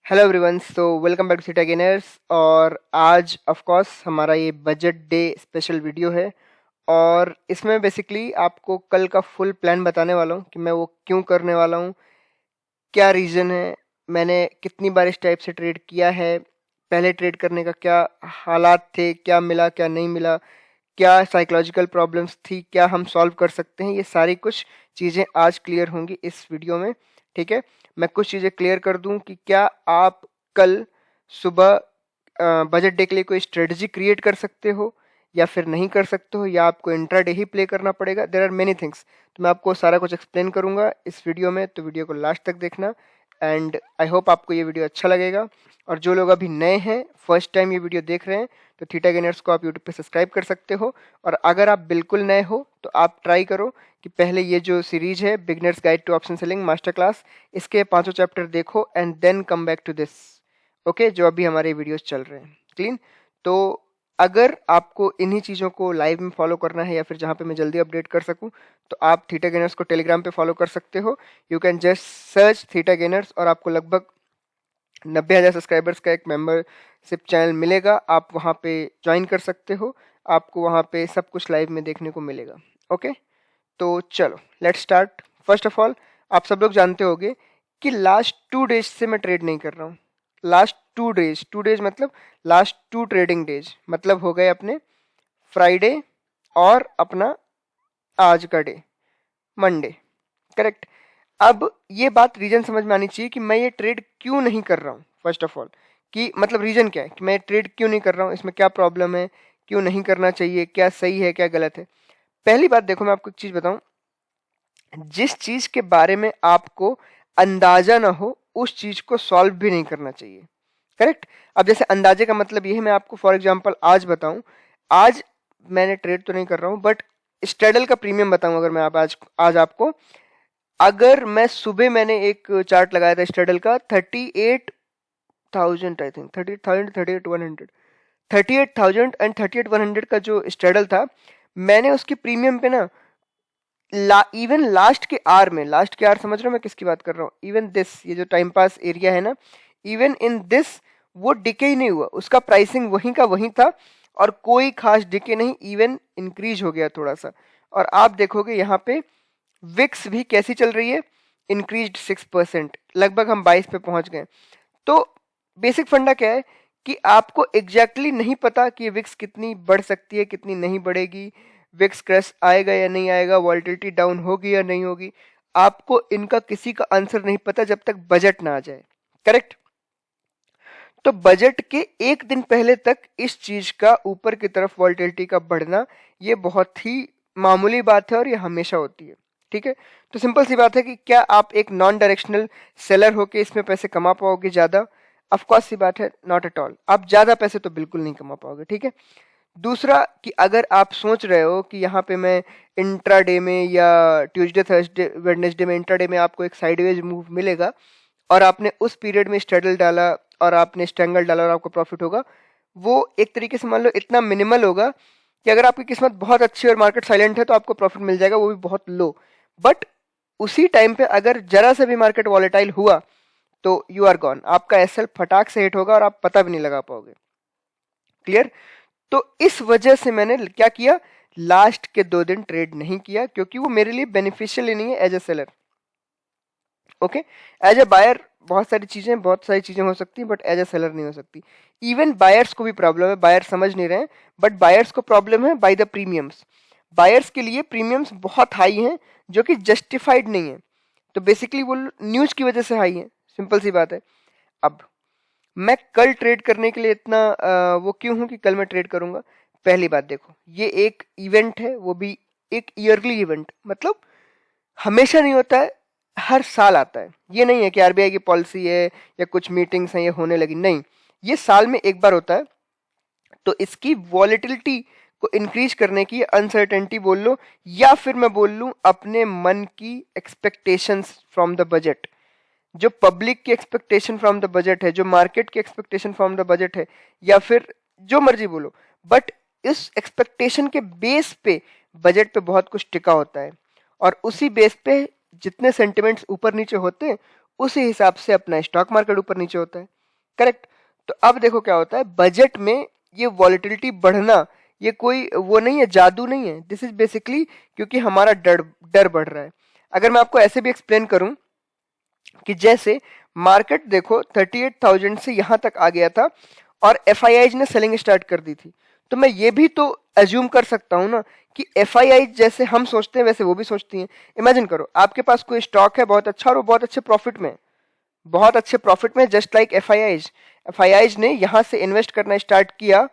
Hello everyone, so welcome back to Theta Gainers. और आज of course हमारा ये बजट डे स्पेशल वीडियो है और इसमें बेसिकली आपको कल का फुल प्लान बताने वाला हूँ कि मैं वो क्यों करने वाला हूँ, क्या रीज़न है, मैंने कितनी बार इस टाइप से ट्रेड किया है, पहले ट्रेड करने का क्या हालात थे, क्या मिला क्या नहीं मिला, क्या साइकोलॉजिकल प्रॉब्लम्स थी, क्या हम सॉल्व कर सकते हैं। ये सारी कुछ चीज़ें आज क्लियर होंगी इस वीडियो में। ठीक है, मैं कुछ चीज़ें क्लियर कर दूं कि क्या आप कल सुबह बजट डे के लिए कोई स्ट्रेटजी क्रिएट कर सकते हो या फिर नहीं कर सकते हो, या आपको इंट्राडे ही प्ले करना पड़ेगा। देर आर मेनी थिंग्स, तो मैं आपको सारा कुछ एक्सप्लेन करूंगा इस वीडियो में, तो वीडियो को लास्ट तक देखना। एंड आई होप आपको ये वीडियो अच्छा लगेगा। और जो लोग अभी नए हैं, फर्स्ट टाइम ये वीडियो देख रहे हैं, तो थीटा गेनर्स को आप यूट्यूब पे सब्सक्राइब कर सकते हो। और अगर आप बिल्कुल नए हो तो आप ट्राई करो कि पहले ये जो सीरीज है beginners guide to option selling master class, इसके 5 चैप्टर देखो and then come back to this. Okay, जो अभी हमारे वीडियोस चल रहे हैं क्लीन। तो अगर आपको इन्हीं चीज़ों को लाइव में फॉलो करना है या फिर जहाँ पे मैं जल्दी अपडेट कर सकूँ, तो आप थीटा गेनर्स को टेलीग्राम पे फॉलो कर सकते हो। You can just search theta gainers और आपको लगभग 90,000 सब्सक्राइबर्स का एक मेंबरशिप चैनल मिलेगा। आप वहाँ पे ज्वाइन कर सकते हो, आपको वहाँ पे सब कुछ लाइव में देखने को मिलेगा। ओके, तो चलो let's start. First of all, आप सब लोग जानते होंगे कि लास्ट 2 डेज से मैं ट्रेड नहीं कर रहा हूँ। लास्ट 2 डेज मतलब लास्ट 2 ट्रेडिंग डेज, मतलब हो गए अपने फ्राइडे और अपना आज का डे मंडे। करेक्ट। अब ये बात रीजन समझ में आनी चाहिए कि मैं ये ट्रेड क्यों नहीं कर रहा हूँ। फर्स्ट ऑफ ऑल, कि मतलब रीजन क्या है कि मैं ट्रेड क्यों नहीं कर रहा हूँ, इसमें क्या प्रॉब्लम है, क्यों नहीं करना चाहिए, क्या सही है क्या गलत है। पहली बात देखो, मैं आपको एक चीज बताऊं, जिस चीज के बारे में आपको अंदाजा ना हो उस चीज को सॉल्व भी नहीं करना चाहिए। करेक्ट। अब जैसे अंदाजे का मतलब ये है, मैं आपको फॉर एग्जांपल आज बताऊं, आज मैंने ट्रेड तो नहीं कर रहा हूं बट स्ट्रेडल का प्रीमियम बताऊं। अगर मैं आप आज आपको, अगर मैं सुबह मैंने एक चार्ट लगाया था स्ट्रेडल का 38,000, आई थिंक 38,000, 38,100, 38,000 एंड 38,100 का जो स्ट्रेडल था, मैंने उसकी प्रीमियम पे ना इवन लास्ट के आर में, लास्ट के आर समझ रहे हो मैं किसकी बात कर रहा हूँ, इवन दिस, ये जो टाइम पास एरिया है ना, इवन इन दिस वो डिके ही नहीं हुआ, उसका प्राइसिंग वहीं का वहीं था और कोई खास डिके नहीं, इवन इंक्रीज हो गया थोड़ा सा। और आप देखोगे यहाँ पे विक्स भी कैसी चल रही है, इंक्रीज 6%, लगभग हम 22 पे पहुंच गए। तो बेसिक फंडा क्या है कि आपको एग्जैक्टली नहीं पता कि विक्स कितनी बढ़ सकती है कितनी नहीं बढ़ेगी, विक्स क्रैश आएगा या नहीं आएगा, वॉल्टिलिटी डाउन होगी या नहीं होगी। आपको इनका किसी का आंसर नहीं पता जब तक बजट ना आ जाए। करेक्ट। तो बजट के एक दिन पहले तक इस चीज का ऊपर की तरफ वॉल्टिलिटी का बढ़ना ये बहुत ही मामूली बात है और ये हमेशा होती है। ठीक है, तो सिंपल सी बात है कि क्या आप एक नॉन डायरेक्शनल सेलर होके इसमें पैसे कमा पाओगे ज्यादा? ऑफ कोर्स सी बात है, नॉट एट ऑल। आप ज्यादा पैसे तो बिल्कुल नहीं कमा पाओगे। ठीक है। दूसरा कि अगर आप सोच रहे हो कि यहाँ पे मैं इंट्राडे में या ट्यूसडे थर्सडे वेडनेसडे में इंट्राडे में आपको एक साइडवेज मूव मिलेगा और आपने उस पीरियड में स्ट्रेडल डाला और आपने स्ट्रैंगल डाला और आपको प्रॉफिट होगा, वो एक तरीके से मान लो इतना मिनिमल होगा कि अगर आपकी किस्मत बहुत अच्छी और मार्केट साइलेंट है तो आपको प्रॉफिट मिल जाएगा, वो भी बहुत लो। बट उसी टाइम पे अगर जरा से भी मार्केट वॉलेटाइल हुआ तो यू आर गॉन, आपका एसएल फटाक से हिट होगा और आप पता भी नहीं लगा पाओगे। क्लियर। तो इस वजह से मैंने क्या किया, लास्ट के 2 दिन ट्रेड नहीं किया, क्योंकि वो मेरे लिए बेनिफिशियल ही नहीं है as a seller. Okay, as a buyer बहुत सारी चीजें हो सकती हैं बट एज ए सेलर नहीं हो सकती। इवन बायर्स को भी प्रॉब्लम है, बायर समझ नहीं रहे हैं, बट बायर्स को प्रॉब्लम है बाय द प्रीमियम्स। बायर्स के लिए प्रीमियम्स बहुत हाई हैं जो कि जस्टिफाइड नहीं है, तो बेसिकली वो न्यूज की वजह से हाई है, सिंपल सी बात है। अब मैं कल ट्रेड करने के लिए इतना वो क्यों हूं कि कल मैं ट्रेड करूंगा। पहली बात देखो, ये एक इवेंट है, वो भी एक ईयरली इवेंट, मतलब हमेशा नहीं होता है, हर साल आता है। ये नहीं है कि आरबीआई की पॉलिसी है या कुछ मीटिंग्स हैं ये होने लगी, नहीं, ये साल में एक बार होता है। तो इसकी वॉलेटिलिटी को इंक्रीज करने की, अनसर्टेनिटी बोल लो या फिर मैं बोल लूं अपने मन की एक्सपेक्टेशंस फ्रॉम द बजट, जो पब्लिक की एक्सपेक्टेशन फ्रॉम द बजट है, जो मार्केट की एक्सपेक्टेशन फ्रॉम द बजट है, या फिर जो मर्जी बोलो, बट इस एक्सपेक्टेशन के बेस पे बजट पे बहुत कुछ टिका होता है और उसी बेस पे जितने सेंटिमेंट्स ऊपर नीचे होते हैं उसी हिसाब से अपना स्टॉक मार्केट ऊपर नीचे होता है। करेक्ट। तो अब देखो क्या होता है, बजट में ये वॉलेटिलिटी बढ़ना ये कोई वो नहीं है, जादू नहीं है, दिस इज बेसिकली क्योंकि हमारा डर डर बढ़ रहा है। अगर मैं आपको ऐसे भी एक्सप्लेन करूं कि जैसे मार्केट देखो 38,000 से यहां तक आ गया था और एफ ने सेलिंग स्टार्ट कर दी थी, तो मैं ये भी तो एज्यूम कर सकता हूं ना कि एफ जैसे हम सोचते हैं वैसे वो भी सोचती हैं। इमेजिन करो आपके पास कोई स्टॉक है बहुत अच्छा और वो बहुत अच्छे प्रॉफिट में, बहुत अच्छे प्रॉफिट में, जस्ट लाइक एफ ने यहां से इन्वेस्ट करना स्टार्ट किया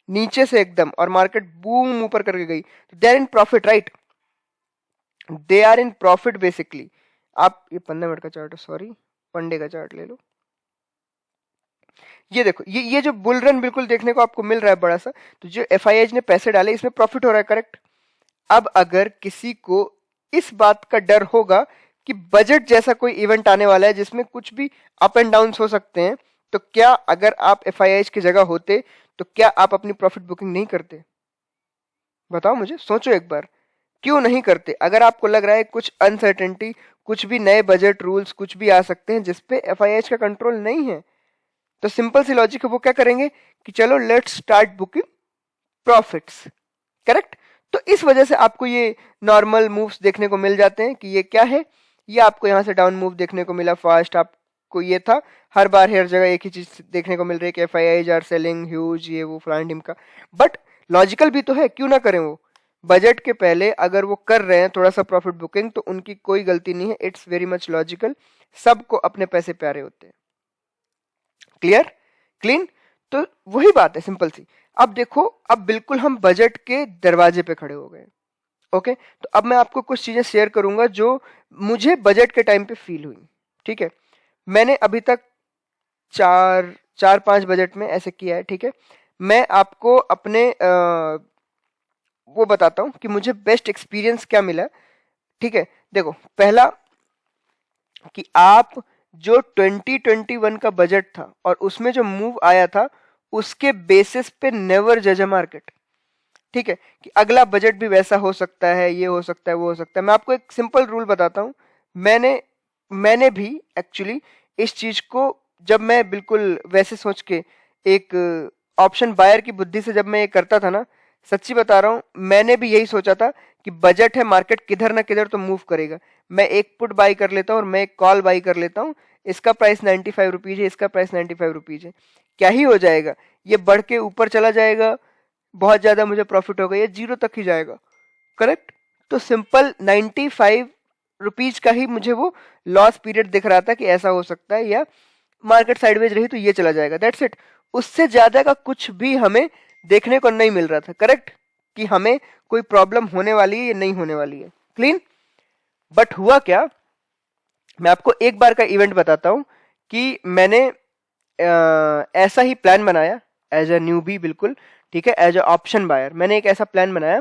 नीचे से एकदम और मार्केट बूम ऊपर करके गई, तो they are in profit right, they are in profit basically. आप ये 15 मिनट का चार्ट है, सॉरी पंडे का चार्ट ले लो। ये देखो ये जो बुल रन बिल्कुल देखने को आपको मिल रहा है बड़ा सा, तो जो एफ ने पैसे डाले इसमें प्रॉफिट हो रहा है, करेक्ट। अब अगर किसी को इस बात का डर होगा कि बजट जैसा कोई इवेंट आने वाला है जिसमें कुछ भी अप एंड डाउन हो सकते हैं, तो क्या अगर आप एफ की जगह होते तो क्या आप अपनी प्रॉफिट बुकिंग नहीं करते? बताओ मुझे, सोचो एक बार, क्यों नहीं करते? अगर आपको लग रहा है कुछ अनसर्टेनिटी, कुछ भी नए बजट रूल्स कुछ भी आ सकते हैं जिसपे एफ का कंट्रोल नहीं है, तो सिंपल सी लॉजिक है, वो क्या करेंगे कि चलो let's start booking profits, correct. तो इस वजह से आपको ये नॉर्मल मूव्स देखने को मिल जाते हैं कि ये क्या है, ये आपको यहाँ से डाउन मूव देखने को मिला फास्ट, आपको ये था हर बार हर जगह एक ही चीज देखने को मिल रही है कि एफ आर सेलिंग ह्यूज ये वो फलान ढिमका, बट लॉजिकल भी तो है, क्यों ना करें वो। बजट के पहले अगर वो कर रहे हैं थोड़ा सा प्रॉफिट बुकिंग तो उनकी कोई गलती नहीं है, इट्स वेरी मच लॉजिकल, सबको अपने पैसे प्यारे होते हैं। Clear, clean. तो वही बात है सिंपल सी। अब देखो, अब बिल्कुल हम बजट के दरवाजे पे खड़े हो गए, ओके। तो अब मैं आपको कुछ चीजें शेयर करूंगा जो मुझे बजट के टाइम पे फील हुई, ठीक है। मैंने अभी तक चार चार पांच बजट में ऐसे किया है, ठीक है। मैं आपको अपने वो बताता हूं कि मुझे बेस्ट एक्सपीरियंस क्या मिला, ठीक है। देखो, पहला कि आप जो 2021 का बजट था और उसमें जो मूव आया था उसके बेसिस पे नेवर जज अ मार्केट, ठीक है। कि अगला बजट भी वैसा हो सकता है, ये हो सकता है, वो हो सकता है। मैं आपको एक सिंपल रूल बताता हूं, मैंने भी एक्चुअली इस चीज को, जब मैं बिल्कुल वैसे सोच के एक ऑप्शन बायर की बुद्धि से जब मैं ये करता था ना, सच्ची बता रहा हूं, मैंने भी यही सोचा था कि बजट है, मार्केट किधर ना किधर तो मूव करेगा, मैं एक पुट बाई कर लेता हूं और मैं एक कॉल बाई कर लेता हूं, इसका प्राइस 95 रुपीज है, इसका प्राइस 95 रुपीज है, क्या ही हो जाएगा, ये बढ़ के ऊपर चला जाएगा, बहुत ज्यादा मुझे प्रॉफिट होगा, ये जीरो तक ही जाएगा, करेक्ट। तो सिंपल 95 रुपीज का ही मुझे वो लॉस पीरियड दिख रहा था कि ऐसा हो सकता है, या मार्केट साइडवेज रही तो ये चला जाएगा, दैट्स इट। उससे ज्यादा का कुछ भी हमें देखने को नहीं मिल रहा था, करेक्ट, कि हमें कोई प्रॉब्लम होने वाली है या नहीं होने वाली है, क्लीन। बट हुआ क्या, मैं आपको एक बार का इवेंट बताता हूं कि मैंने ऐसा ही प्लान बनाया एज अ न्यूबी, बिल्कुल ठीक है, एज अ ऑप्शन बायर मैंने एक ऐसा प्लान बनाया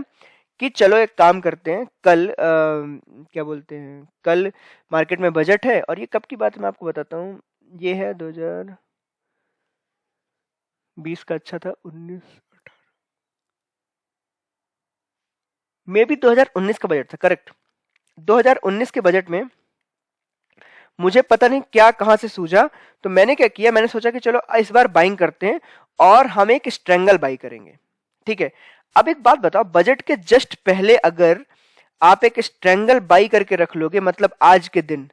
कि चलो एक काम करते हैं, कल क्या बोलते हैं, कल मार्केट में बजट है, और ये कब की बात है मैं आपको बताता हूँ, ये है 2020 का, अच्छा था 19 मे भी 2019 का बजट था, करेक्ट। 2019 के बजट में मुझे पता नहीं क्या कहां से सूझा, तो मैंने क्या किया, मैंने सोचा कि चलो इस बार बाइंग करते हैं और हम एक स्ट्रेंगल बाई करेंगे, ठीक है। अब एक बात बताओ, बजट के जस्ट पहले अगर आप एक स्ट्रेंगल बाई करके रख लोगे, मतलब आज के दिन,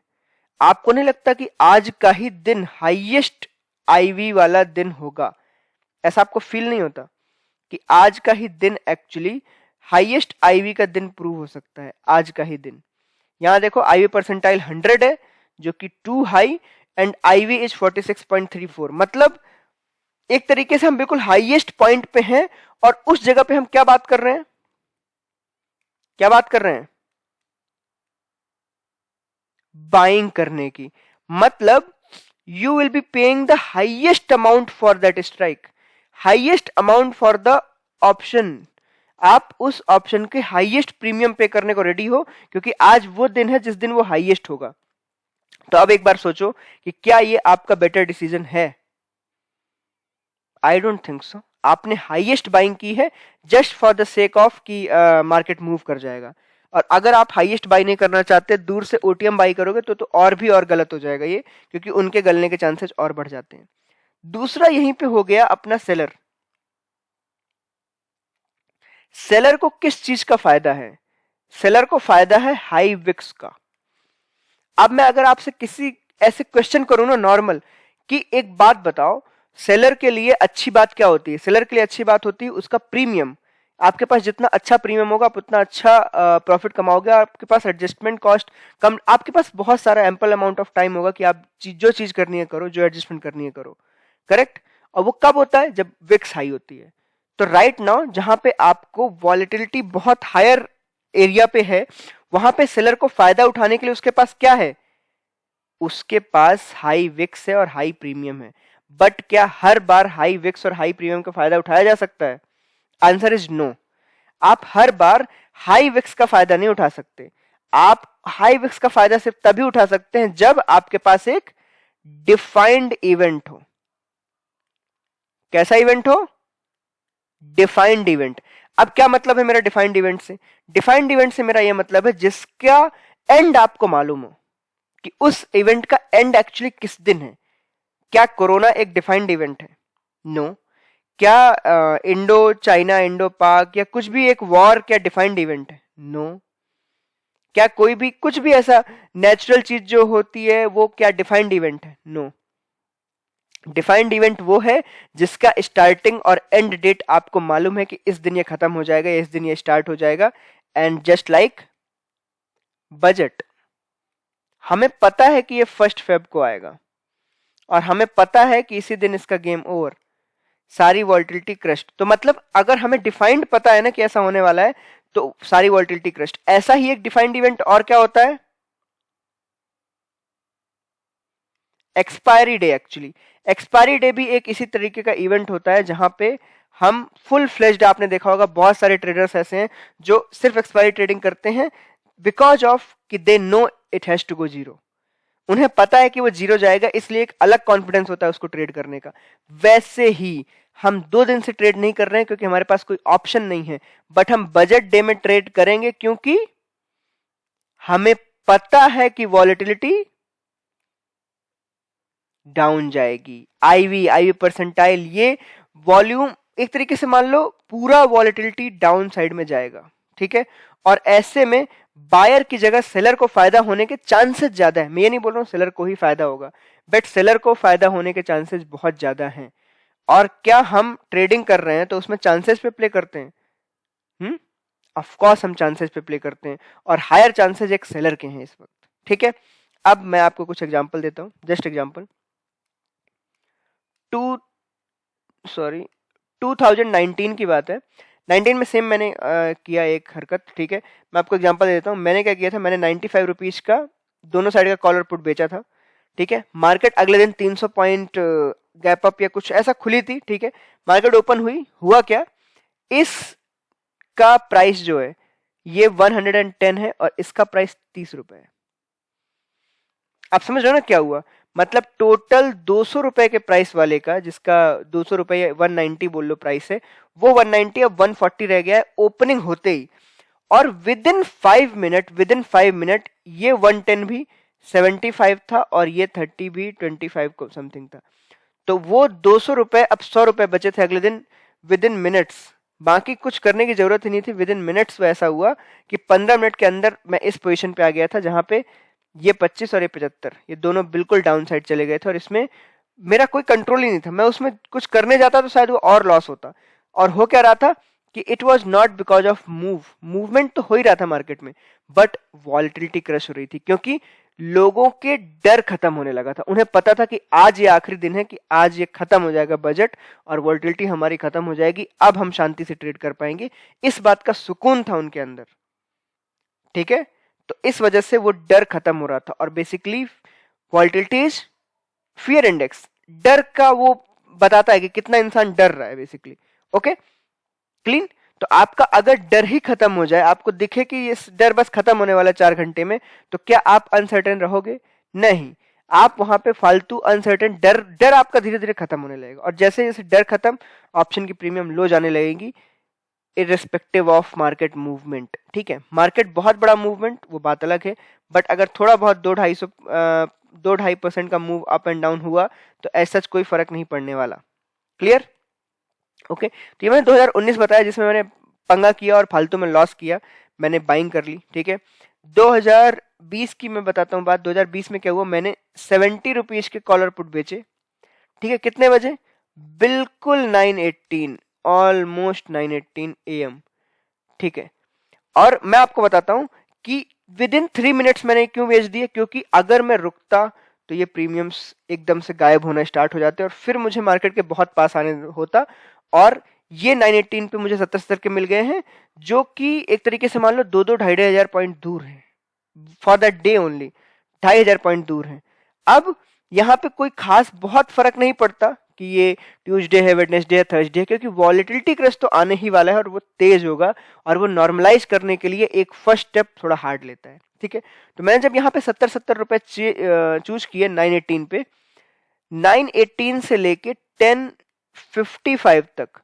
आपको नहीं लगता कि आज का ही दिन हाईएस्ट आईवी वाला दिन होगा? ऐसा आपको फील नहीं होता कि आज का ही दिन एक्चुअली हाईएस्ट आईवी का दिन प्रूव हो सकता है? आज का ही दिन, यहां देखो आईवी परसेंटाइल 100 है जो कि too high, and IV is 46.34, मतलब एक तरीके से हम बिल्कुल हाईएस्ट पॉइंट पे हैं, और उस जगह पे हम क्या बात कर रहे हैं, क्या बात कर रहे हैं, बाइंग करने की। मतलब you will be paying the highest amount for that strike, highest amount for the option, आप उस ऑप्शन के हाईएस्ट प्रीमियम पे करने को रेडी हो, क्योंकि आज वो दिन है जिस दिन वो हाईएस्ट होगा। तो अब एक बार सोचो कि क्या ये आपका बेटर डिसीजन है? I don't think so. आपने हाईएस्ट बाइंग की है just for the sake of कि मार्केट मूव कर जाएगा, और अगर आप हाईएस्ट बाई नहीं करना चाहते, दूर से ओटीएम बाई करोगे तो और भी और गलत हो जाएगा ये, क्योंकि उनके गलने के चांसेस और बढ़ जाते हैं। दूसरा यहीं पे हो गया अपना सेलर। सेलर को किस चीज का फायदा है? सेलर को फायदा है हाई विक्स का। अब मैं अगर आपसे किसी ऐसे क्वेश्चन करूं ना नॉर्मल, कि एक बात बताओ, सेलर के लिए अच्छी बात क्या होती है? सेलर के लिए अच्छी बात होती है उसका प्रीमियम। आपके पास जितना अच्छा प्रीमियम होगा आप उतना अच्छा प्रॉफिट कमाओगे। आपके पास एडजस्टमेंट कॉस्ट कम, आपके पास बहुत सारा एम्पल अमाउंट ऑफ टाइम होगा कि आप जो चीज करनी है करो, जो एडजस्टमेंट करनी है करो। करेक्ट? और वो कब होता है? जब विक्स हाई होती है। तो राइट नाउ जहां पे आपको वॉलेटिलिटी बहुत हायर एरिया पे है, वहां पे सेलर को फायदा उठाने के लिए उसके पास क्या है? उसके पास हाई विक्स है और हाई प्रीमियम है। बट क्या हर बार हाई विक्स और हाई प्रीमियम का फायदा उठाया जा सकता है? Answer is no. आप हर बार हाई विक्स का फायदा नहीं उठा सकते। आप हाई विक्स का फायदा सिर्फ तभी उठा सकते हैं जब आपके पास एक डिफाइंड इवेंट हो। कैसा इवेंट हो? Defined event. अब क्या मतलब है मेरा डिफाइंड इवेंट से? डिफाइंड इवेंट से मेरा यह मतलब है जिसका एंड आपको मालूम हो कि उस इवेंट का एंड एक्चुअली किस दिन है। क्या कोरोना एक डिफाइंड इवेंट है? नो। क्या इंडो चाइना, इंडो पाक या कुछ भी एक वॉर क्या डिफाइंड इवेंट है? नो। क्या कोई भी कुछ भी ऐसा नेचुरल चीज जो होती है वो क्या डिफाइंड इवेंट है? नो। डिफाइंड इवेंट वो है जिसका स्टार्टिंग और एंड डेट आपको मालूम है कि इस दिन ये खत्म हो जाएगा, इस दिन ये स्टार्ट हो जाएगा। एंड जस्ट लाइक बजट, हमें पता है कि ये 1 फेब को आएगा और हमें पता है कि इसी दिन इसका गेम ओवर, सारी वॉल्टिलिटी क्रस्ट। तो मतलब अगर हमें डिफाइंड पता है ना कि ऐसा होने वाला है तो सारी वॉल्टिलिटी क्रस्ट। ऐसा ही एक डिफाइंड इवेंट और क्या होता है? Expiry day. Actually expiry day भी एक इसी तरीके का इवेंट होता है जहां पे हम फुल फ्लेज्ड, आपने देखा होगा बहुत सारे ट्रेडर्स ऐसे हैं जो सिर्फ एक्सपायरी ट्रेडिंग करते हैं बिकॉज ऑफ कि they know it has to go zero. उन्हें पता है कि वो जीरो जाएगा, इसलिए एक अलग कॉन्फिडेंस होता है उसको ट्रेड करने का। वैसे ही हम 2 दिन से ट्रेड नहीं कर रहे हैं क्योंकि हमारे पास कोई ऑप्शन नहीं है, बट हम बजट डे में ट्रेड करेंगे क्योंकि हमें पता है कि वॉलेटिलिटी डाउन जाएगी। आईवी परसेंटाइल, ये वॉल्यूम एक तरीके से मान लो पूरा वॉलेटिलिटी डाउन साइड में जाएगा। ठीक है? और ऐसे में बायर की जगह सेलर को फायदा होने के चांसेस ज्यादा है। मैं ये नहीं बोल रहा हूं सेलर को ही फायदा होगा, बट सेलर को फायदा होने के चांसेस बहुत ज्यादा हैं। और क्या हम ट्रेडिंग कर रहे हैं तो उसमें चांसेस पे प्ले करते हैं? ऑफ कोर्स हम चांसेस पे प्ले करते हैं और हायर चांसेस एक सेलर के हैं इस वक्त। ठीक है? अब मैं आपको कुछ एग्जांपल देता हूं, जस्ट एग्जांपल। 2019 की बात है। 19 में सेम मैंने किया एक हरकत। ठीक है? मैं आपको एग्जांपल देता हूँ। मैंने क्या किया था, मैंने 95 रुपीज का दोनों साइड का कॉलर पुट बेचा था। ठीक है? मार्केट अगले दिन 300 पॉइंट गैप अप या कुछ ऐसा खुली थी। ठीक है? मार्केट ओपन हुई, हुआ क्या, इसका प्राइस जो है ये 110 है और इसका प्राइस 30 रुपए है। आप समझ रहे हो ना क्या हुआ? मतलब टोटल 200 रुपए के प्राइस वाले का, जिसका 200 रुपए या 190 बोल लो प्राइस है, वो 190 अब 140 रह गया है ओपनिंग होते ही। और विद इन 5 मिनट ये 110 भी 75 था और ये 30 भी 25 को समथिंग था। तो वो 200 रुपए अब 100 रुपए बचे थे अगले दिन विद इन मिनट्स। बाकी कुछ करने की जरूरत ही नहीं थी, विद इन मिनट्स वो ऐसा हुआ कि 15 मिनट के अंदर मैं इस पोजीशन पे आ गया था जहां पे ये 25 और ये 75, ये दोनों बिल्कुल डाउन साइड चले गए थे और इसमें मेरा कोई कंट्रोल ही नहीं था। मैं उसमें कुछ करने जाता तो शायद वो और लॉस होता। और हो क्या रहा था कि it was not because of movement तो हो ही रहा था मार्केट में, बट वॉलिटिलिटी क्रश हो रही थी क्योंकि लोगों के डर खत्म होने लगा था। उन्हें पता था कि आज ये आखिरी दिन है, कि आज ये खत्म हो जाएगा बजट और वॉलिटिलिटी हमारी खत्म हो जाएगी, अब हम शांति से ट्रेड कर पाएंगे। इस बात का सुकून था उनके अंदर। ठीक है? तो इस वजह से वो डर खत्म हो रहा था और basically volatility is fear index, डर का वो बताता है कि कितना इंसान डर रहा है बेसिकली। Okay, clean. तो आपका अगर डर ही खत्म हो जाए, आपको दिखे कि ये डर बस खत्म होने वाला 4 घंटे में, तो क्या आप अनसर्टेन रहोगे? नहीं, आप वहां पे फालतू अनसर्टेन डर आपका धीरे धीरे खत्म होने लगेगा और जैसे जैसे डर खत्म, ऑप्शन की प्रीमियम लो जाने लगेगी इररिस्पेक्टिव ऑफ मार्केट मूवमेंट। ठीक है? मार्केट बहुत बड़ा मूवमेंट वो बात अलग है, बट अगर थोड़ा बहुत 200-250 2-2.5% का मूव अप एंड डाउन हुआ तो ऐसा कोई फर्क नहीं पड़ने वाला। क्लियर? ओके, तो ये मैंने 2019 बताया जिसमें मैंने पंगा किया और फालतू में लॉस किया, मैंने बाइंग कर ली। ठीक है, 2020 की मैं बताता हूँ बात। 2020 में क्या हुआ, मैंने 70 रुपीज के कॉलर पुट बेचे। ठीक है, कितने बजे? बिल्कुल 9:18, ऑलमोस्ट 9:18 AM। ठीक है, और मैं आपको बताता हूं कि विद इन 3 मिनट्स मैंने क्यों बेच दिए, क्योंकि अगर मैं रुकता तो ये प्रीमियम्स एकदम से गायब होना स्टार्ट हो जाते और फिर मुझे मार्केट के बहुत पास आने होता। और ये 9:18 पे मुझे 70-70 के मिल गए हैं, जो कि एक तरीके से मान लो 2-2 ढाई पॉइंट दूर है for that day only. 2,500 point दूर है। अब यहाँ पे कोई खास बहुत फर्क नहीं पड़ता कि ये ट्यूसडे है, वेडनेसडे है, थर्सडे है, क्योंकि वॉलेटिलिटी क्रश तो आने ही वाला है और वो तेज होगा और वो नॉर्मलाइज करने के लिए एक फर्स्ट स्टेप थोड़ा हार्ड लेता है। ठीक है, तो मैंने जब यहाँ पे 70-70 रुपए चूज किए 9:18 पे, 9:18 से लेके 10:55 तक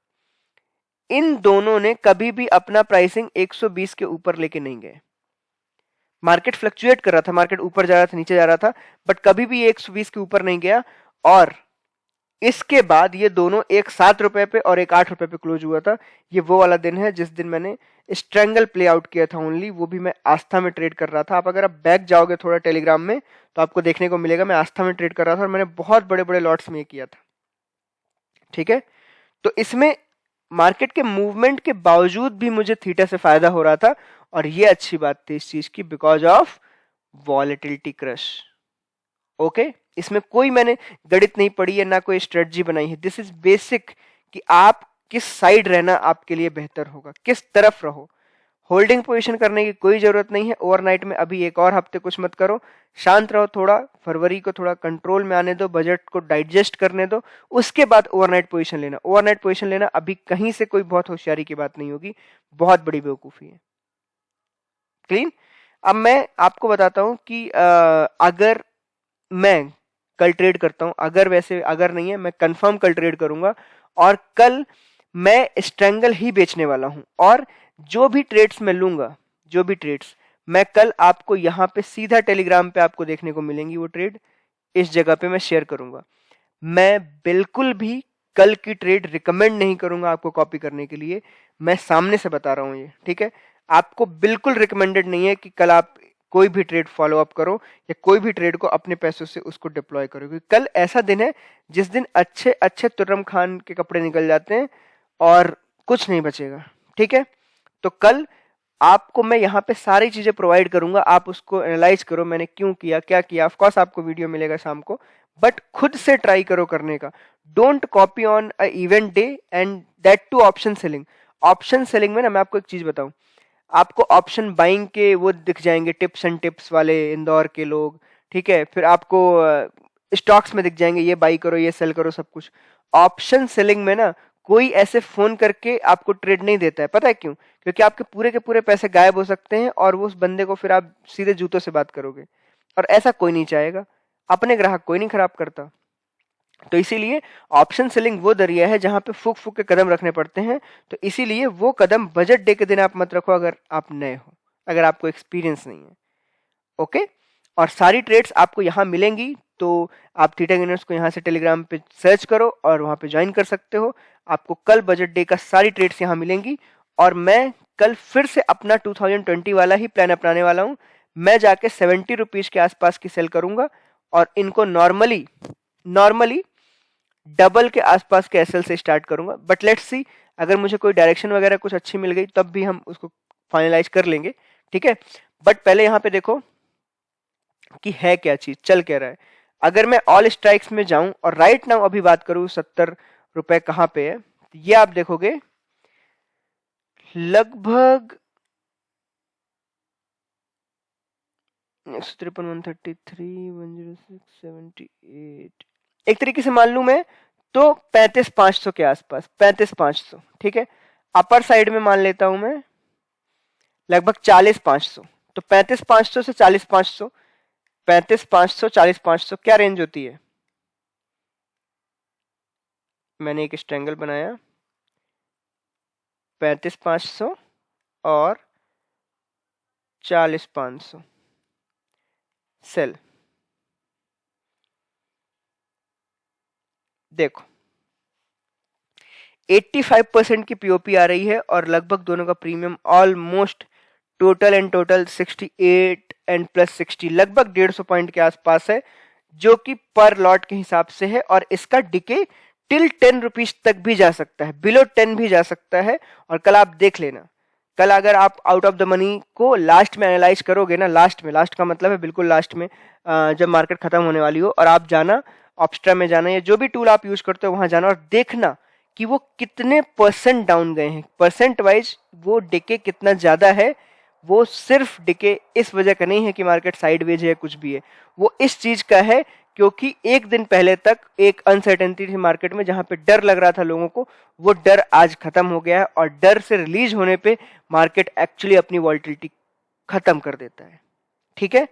इन दोनों ने कभी भी अपना प्राइसिंग 120 के ऊपर लेके नहीं गए। मार्केट फ्लक्चुएट कर रहा था, मार्केट ऊपर जा रहा था, नीचे जा रहा था, बट कभी भी 120 के ऊपर नहीं गया। और इसके बाद ये दोनों एक 7 रुपए पे और एक 8 रुपए पे क्लोज हुआ था। ये वो वाला दिन है जिस दिन मैंने स्ट्रेंगल प्ले आउट किया था ओनली, वो भी मैं आस्था में ट्रेड कर रहा था। आप अगर आप बैक जाओगे थोड़ा टेलीग्राम में तो आपको देखने को मिलेगा मैं आस्था में ट्रेड कर रहा था और मैंने बहुत बड़े बड़े लॉट्स में किया था। ठीक है, तो इसमें मार्केट के मूवमेंट के बावजूद भी मुझे थीटा से फायदा हो रहा था और ये अच्छी बात थी इस चीज की, because of volatility crush. Okay, इसमें कोई मैंने गणित नहीं पढ़ी है, ना कोई स्ट्रेटजी बनाई है। दिस इज बेसिक कि आप किस साइड रहना आपके लिए बेहतर होगा, किस तरफ रहो। होल्डिंग पोजीशन करने की कोई जरूरत नहीं है ओवरनाइट में। अभी एक और हफ्ते कुछ मत करो, शांत रहो थोड़ा, फरवरी को थोड़ा कंट्रोल में आने दो, बजट को डाइजेस्ट करने दो, उसके बाद ओवरनाइट पोजीशन लेना। ओवरनाइट पोजीशन लेना अभी कहीं से कोई बहुत होशियारी की बात नहीं होगी, बहुत बड़ी बेवकूफी है। क्लीन? अब मैं आपको बताता हूं कि अगर मैं कल ट्रेड करता हूं, अगर वैसे अगर नहीं है, मैं कंफर्म कल ट्रेड करूंगा और कल मैं स्ट्रेंगल ही बेचने वाला हूं। और जो भी ट्रेड्स मैं लूंगा, जो भी ट्रेड्स मैं कल आपको यहां पे सीधा टेलीग्राम पे आपको देखने को मिलेंगी, वो ट्रेड इस जगह पे मैं शेयर करूंगा। मैं बिल्कुल भी कल की ट्रेड रिकमेंड नहीं करूंगा आपको कॉपी करने के लिए, मैं सामने से बता रहा हूं ये। ठीक है, आपको बिल्कुल रिकमेंडेड नहीं है कि कल आप कोई भी ट्रेड फॉलो अप करो या कोई भी ट्रेड को अपने पैसों से उसको डिप्लॉय करो, क्योंकि कल ऐसा दिन है जिस दिन अच्छे अच्छे तुर्रम खान के कपड़े निकल जाते हैं और कुछ नहीं बचेगा। ठीक है, तो कल आपको मैं यहाँ पे सारी चीजें प्रोवाइड करूंगा, आप उसको एनालाइज करो, मैंने क्यों किया, क्या किया। ऑफ कोर्स आपको वीडियो मिलेगा शाम को, बट खुद से ट्राई करो करने का। Don't copy on a event day and that too option selling. Option selling में ना मैं आपको एक चीज बताऊं, आपको ऑप्शन बाइंग के वो दिख जाएंगे, टिप्स एंड टिप्स वाले इंदौर के लोग। ठीक है, फिर आपको स्टॉक्स में दिख जाएंगे, ये बाई करो, ये सेल करो, सब कुछ। ऑप्शन सेलिंग में ना कोई ऐसे फोन करके आपको ट्रेड नहीं देता है, पता है क्यों? क्योंकि आपके पूरे के पूरे पैसे गायब हो सकते हैं और वो उस बंदे को फिर आप सीधे जूतों से बात करोगे, और ऐसा कोई नहीं चाहेगा। अपने ग्राहक कोई नहीं खराब करता। तो इसीलिए ऑप्शन सेलिंग वो दरिया है जहां पे फूक फूक के कदम रखने पड़ते हैं। तो इसीलिए वो कदम बजट डे के दिन आप मत रखो अगर आप नए हो, अगर आपको एक्सपीरियंस नहीं है। ओके, और सारी ट्रेड्स आपको यहाँ मिलेंगी, तो आप थीटा गेनर्स को यहाँ से टेलीग्राम पे सर्च करो और वहां पे ज्वाइन कर सकते हो। आपको कल बजट डे का सारी ट्रेड्स यहाँ मिलेंगी और मैं कल फिर से अपना 2020 वाला ही प्लान अपनाने वाला हूँ। मैं जाके 70 रुपीज के आसपास की सेल करूंगा और इनको नॉर्मली नॉर्मली डबल के आसपास के एसएल से स्टार्ट करूंगा। बट लेट्स सी, अगर मुझे कोई डायरेक्शन वगैरह कुछ अच्छी मिल गई तब भी हम उसको फाइनलाइज कर लेंगे। ठीक है, बट पहले यहाँ पे देखो कि है क्या चीज, चल क्या रहा है। अगर मैं ऑल स्ट्राइक्स में जाऊं और राइट नाउ अभी बात करूं 70 रुपए कहां पे है, तो ये आप देखोगे लगभग 153, 133, 106, 78, एक तरीके से मान लू मैं तो 35,500 के आसपास, 35,500। ठीक है, अपर साइड में मान लेता हूं मैं लगभग 40,500। तो 35,500 से 40,500, 35,500, 40,500 क्या रेंज होती है? मैंने एक स्ट्रेंगल बनाया, 35,500 और 40,500 सेल। देखो 85% की पीओपी आ रही है और लगभग दोनों का premium almost total 68 and plus 60 लगभग 150 पॉइंट के आसपास है, जो कि पर लॉट के हिसाब से है। और इसका डिके टिल 10 रुपीज तक भी जा सकता है, बिलो 10 भी जा सकता है। और कल आप देख लेना, कल अगर आप आउट ऑफ द मनी को लास्ट में एनालाइज करोगे ना, लास्ट का मतलब है बिल्कुल लास्ट में, जब मार्केट खत्म होने वाली हो, और आप जाना ऑप्स्ट्रा में जाना या जो भी टूल आप यूज करते हो वहां जाना और देखना कि वो कितने परसेंट डाउन गए हैं, परसेंट वाइज वो डिके कितना ज्यादा है। वो सिर्फ डिके इस वजह का नहीं है कि मार्केट साइडवेज है या कुछ भी है, वो इस चीज का है क्योंकि एक दिन पहले तक एक अनसर्टेनिटी थी मार्केट में, जहां पे डर लग रहा था लोगों को, वो डर आज खत्म हो गया है और डर से रिलीज होने पे मार्केट एक्चुअली अपनी वॉल्टिलिटी खत्म कर देता है। ठीक है,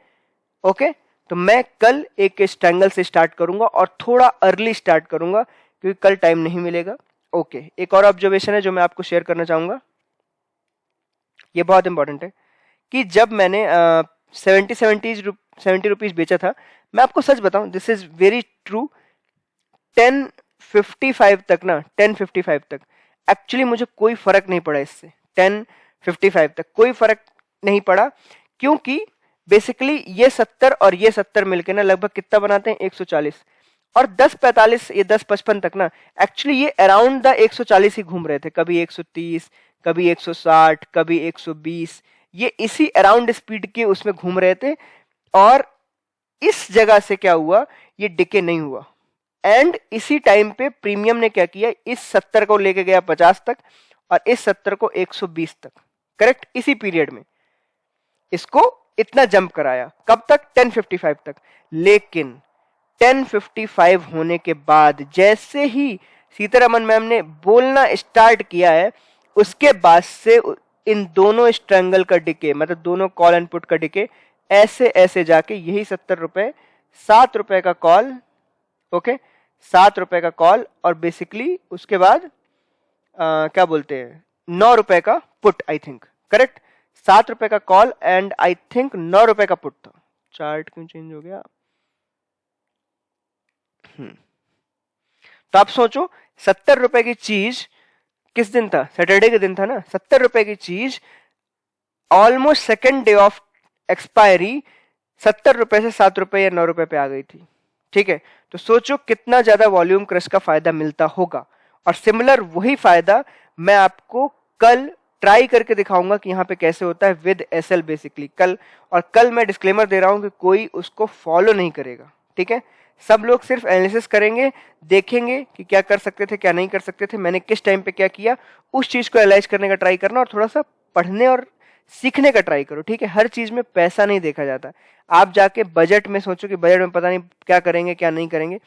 ओके। तो मैं कल एक स्ट्रैंगल से स्टार्ट करूंगा और थोड़ा अर्ली स्टार्ट करूंगा क्योंकि कल टाइम नहीं मिलेगा। ओके, एक और ऑब्जर्वेशन है जो मैं आपको शेयर करना चाहूंगा, ये बहुत इंपॉर्टेंट है कि जब मैंने 70 रुपीज बेचा था, मैं आपको सच बताऊं, दिस इज वेरी ट्रू, 1055 तक ना, 1055 तक एक्चुअली मुझे कोई फर्क नहीं पड़ा इससे, 1055 तक कोई फर्क नहीं पड़ा क्योंकि बेसिकली ये 70 और ये 70 मिलके ना लगभग कितना बनाते हैं, 140। और 1045 ये 1055 तक ना एक्चुअली ये अराउंड द 140 ही घूम रहे थे, कभी 130, कभी 160, कभी 120, ये इसी अराउंड स्पीड के उसमें घूम रहे थे। और इस जगह से क्या हुआ, ये डिके नहीं हुआ। एंड इसी टाइम पे प्रीमियम ने क्या किया, इस 70 को लेके गया 50 तक और इस 70 को 120 तक, करेक्ट, इसी पीरियड में इसको इतना जंप कराया। कब तक, 1055 तक। लेकिन 1055 होने के बाद जैसे ही सीतारमन मैम ने बोलना स्टार्ट किया है, उसके बाद से इन दोनों स्ट्रैंगल का डिके, मतलब दोनों कॉल एंड पुट का डिके ऐसे ऐसे जाके यही 70 रुपए, 7 रुपए का कॉल, ओके, 7 रुपए का कॉल, और बेसिकली उसके बाद क्या बोलते हैं, 9 रुपए का पुट, आई थिंक, करेक्ट, 7 रुपए का कॉल एंड आई थिंक 9 रुपए का पुट था। चार्ट क्यों चेंज हो गया? तो आप सोचो 70 रुपए की चीज किस दिन था, सैटरडे के दिन था ना, 70 रुपए की चीज almost second day of expiry 70 रुपए से 7 रुपए या 9 रुपए पे आ गई थी। ठीक है, तो सोचो कितना ज्यादा वॉल्यूम क्रश का फायदा मिलता होगा। और सिमिलर वही फायदा मैं आपको कल ट्राई करके दिखाऊंगा कि यहाँ पे कैसे होता है विद एसएल बेसिकली कल। और कल मैं डिस्क्लेमर दे रहा हूं कि कोई उसको फॉलो नहीं करेगा, ठीक है, सब लोग सिर्फ एनालिसिस करेंगे, देखेंगे कि क्या कर सकते थे क्या नहीं कर सकते थे, मैंने किस टाइम पे क्या किया, उस चीज को एनालाइज करने का ट्राई करना और थोड़ा सा पढ़ने और सीखने का ट्राई करो। ठीक है, हर चीज में पैसा नहीं देखा जाता। आप जाके बजट में सोचो कि बजट में पता नहीं क्या करेंगे क्या नहीं करेंगे,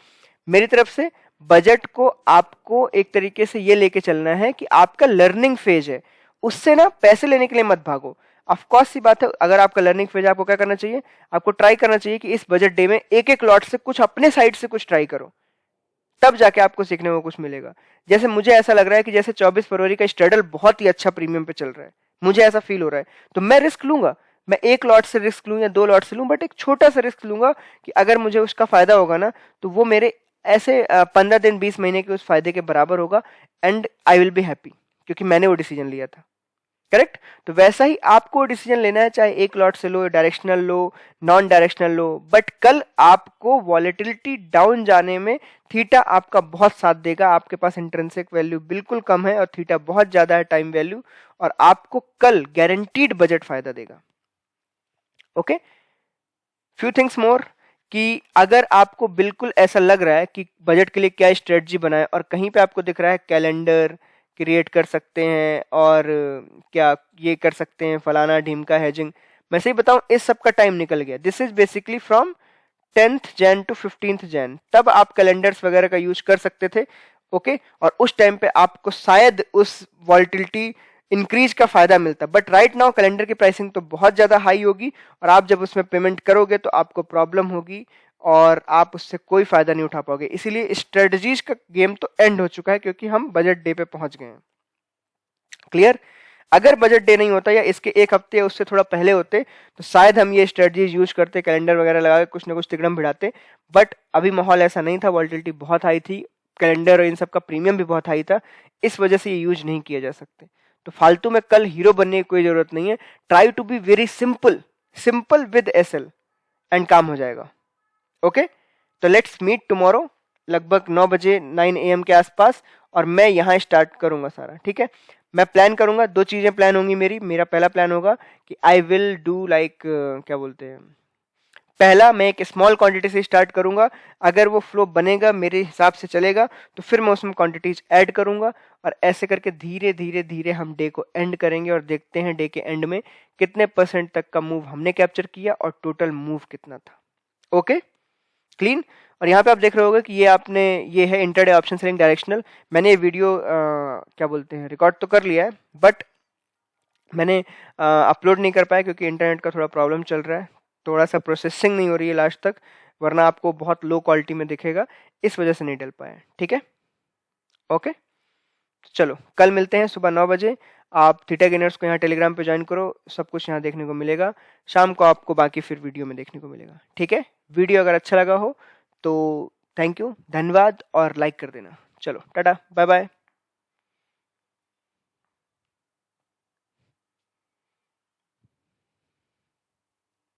मेरी तरफ से बजट को आपको एक तरीके से ये लेके चलना है कि आपका लर्निंग फेज है, उससे ना पैसे लेने के लिए मत भागो। ऑफ कोर्स सी बात है, अगर आपका लर्निंग फेज है आपको क्या करना चाहिए, आपको ट्राई करना चाहिए कि इस बजट डे में एक एक लॉट से कुछ अपने साइड से कुछ ट्राई करो, तब जाके आपको सीखने को कुछ मिलेगा। जैसे मुझे ऐसा लग रहा है कि जैसे 24 फरवरी का स्ट्रैडल बहुत ही अच्छा प्रीमियम पे चल रहा है, मुझे ऐसा फील हो रहा है, तो मैं रिस्क लूंगा, मैं एक लॉट से रिस्क लूं या 2 लॉट से लूं, बट एक छोटा सा रिस्क लूंगा कि अगर मुझे उसका फायदा होगा ना तो वो मेरे ऐसे 15 दिन 20 महीने के उस फायदे के बराबर होगा and I will be happy, क्योंकि मैंने वो डिसीजन लिया था। करेक्ट, तो वैसा ही आपको डिसीजन लेना है, चाहे एक लॉट से लो, डायरेक्शनल लो, नॉन डायरेक्शनल लो, बट कल आपको वॉलेटिलिटी डाउन जाने में थीटा आपका बहुत साथ देगा। आपके पास इंट्रिंसिक वैल्यू बिल्कुल कम है और थीटा बहुत ज्यादा है टाइम वैल्यू, और आपको कल गारंटीड बजट फायदा देगा। ओके, फ्यू थिंग्स मोर कि अगर आपको बिल्कुल ऐसा लग रहा है कि बजट के लिए क्या स्ट्रेटजी बनाए और कहीं पे आपको दिख रहा है कैलेंडर क्रिएट कर सकते हैं और क्या ये कर सकते हैं फलाना ढीमका हेजिंग, मैं सही बताऊं इस सब का टाइम निकल गया। This is basically from 10th Jan to 15th Jan, तब आप कैलेंडर्स वगैरह का यूज कर सकते थे। ओके, और उस टाइम पे आपको शायद उस वॉल्टिलिटी इंक्रीज का फायदा मिलता, बट राइट नाउ कैलेंडर की प्राइसिंग तो बहुत ज्यादा हाई होगी और आप जब उसमें पेमेंट करोगे तो आपको प्रॉब्लम होगी और आप उससे कोई फायदा नहीं उठा पाओगे। इसीलिए स्ट्रेटजीज का गेम तो एंड हो चुका है क्योंकि हम बजट डे पे पहुंच गए हैं। क्लियर? अगर बजट डे नहीं होता या इसके एक हफ्ते या उससे थोड़ा पहले होते तो शायद हम ये स्ट्रेटजीज यूज करते, कैलेंडर वगैरह लगा के कुछ ना कुछ तिकड़म भिड़ाते, बट अभी माहौल ऐसा नहीं था, वॉल्टिलिटी बहुत हाई थी, कैलेंडर और इन सब का प्रीमियम भी बहुत हाई था, इस वजह से ये यूज नहीं किया जा सकते। तो फालतू में कल हीरो बनने की कोई जरूरत नहीं है। Try to be very simple, simple with SL and काम हो जाएगा। ओके, तो लेट्स मीट टुमारो लगभग 9 बजे 9 AM के आसपास, और मैं यहाँ स्टार्ट करूंगा सारा। ठीक है, मैं प्लान करूंगा, 2 चीजें प्लान होंगी मेरी। मेरा पहला प्लान होगा कि आई विल डू लाइक क्या बोलते हैं, पहला मैं एक स्मॉल क्वांटिटी से स्टार्ट करूंगा, अगर वो फ्लो बनेगा मेरे हिसाब से चलेगा तो फिर मैं उसमें क्वांटिटीज ऐड करूंगा, और ऐसे करके धीरे धीरे धीरे हम डे को एंड करेंगे और देखते हैं डे के एंड में कितने % तक का मूव हमने कैप्चर किया और टोटल मूव कितना था। Okay, clean. और यहाँ पे आप देख रहे होगे कि ये है इंटरडे ऑप्शन सेलिंग डायरेक्शनल। मैंने ये वीडियो क्या बोलते हैं रिकॉर्ड तो कर लिया है, बट मैंने अपलोड नहीं कर पाया क्योंकि इंटरनेट का थोड़ा प्रॉब्लम चल रहा है, थोड़ा सा प्रोसेसिंग नहीं हो रही है लास्ट तक, वरना आपको बहुत लो क्वालिटी में दिखेगा, इस वजह से नहीं डल पाया। ठीक है, ओके, चलो कल मिलते हैं सुबह 9 बजे। आप थीटा गेनर्स को यहाँ टेलीग्राम पे ज्वाइन करो, सब कुछ यहाँ देखने को मिलेगा। शाम को आपको बाकी फिर वीडियो में देखने को मिलेगा। ठीक है, वीडियो अगर अच्छा लगा हो तो थैंक यू, धन्यवाद, और लाइक कर देना। चलो टाटा, बाय बाय।